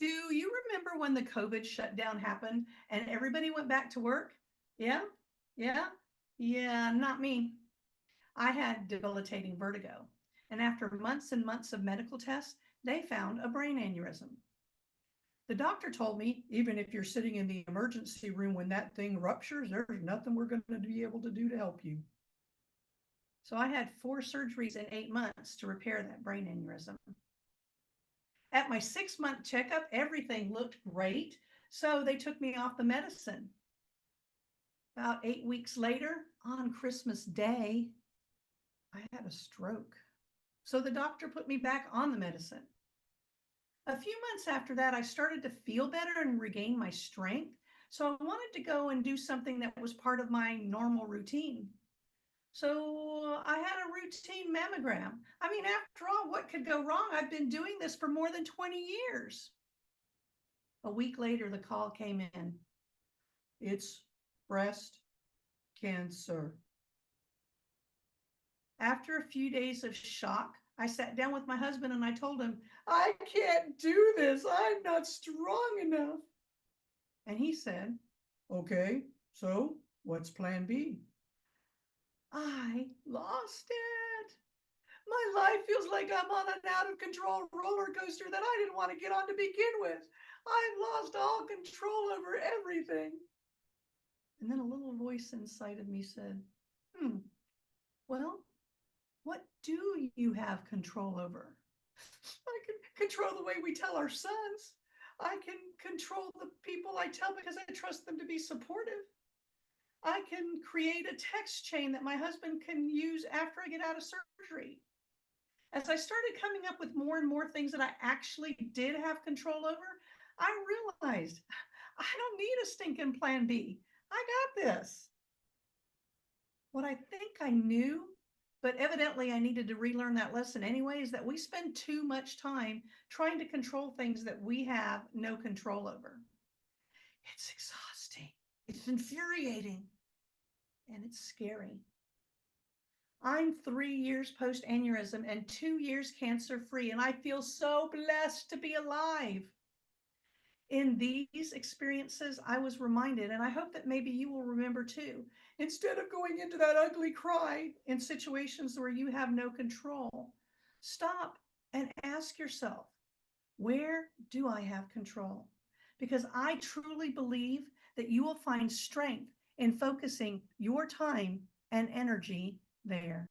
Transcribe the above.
Do you remember when the COVID shutdown happened and everybody went back to work? Yeah, yeah, yeah, not me. I had debilitating vertigo. And after months and months of medical tests, they found a brain aneurysm. The doctor told me, even if you're sitting in the emergency room when that thing ruptures, there's nothing we're going to be able to do to help you. So I had 4 surgeries in 8 months to repair that brain aneurysm. At my 6 month checkup, everything looked great. So they took me off the medicine. About 8 weeks later, on Christmas Day, I had a stroke. So the doctor put me back on the medicine. A few months after that, I started to feel better and regain my strength. So I wanted to go and do something that was part of my normal routine. So I had a routine mammogram. I mean, after all, what could go wrong? I've been doing this for more than 20 years. A week later, the call came in. It's breast cancer. After a few days of shock, I sat down with my husband and I told him, I can't do this. I'm not strong enough. And he said, okay, so what's plan B? I lost it. My life feels like I'm on an out of control roller coaster that I didn't want to get on to begin with. I've lost all control over everything. And then a little voice inside of me said, well, what do you have control over? I can control the way we tell our sons. I can control the people I tell because I trust them to be supportive. I can create a text chain that my husband can use after I get out of surgery. As I started coming up with more and more things that I actually did have control over, I realized I don't need a stinking plan B. I got this. What I think I knew, but evidently I needed to relearn that lesson anyway, is that we spend too much time trying to control things that we have no control over. It's exhausting, it's infuriating, and it's scary. I'm 3 years post aneurysm and 2 years cancer free, and I feel so blessed to be alive. In these experiences, I was reminded, and I hope that maybe you will remember too, instead of going into that ugly cry in situations where you have no control, stop and ask yourself, where do I have control? Because I truly believe that you will find strength in focusing your time and energy there.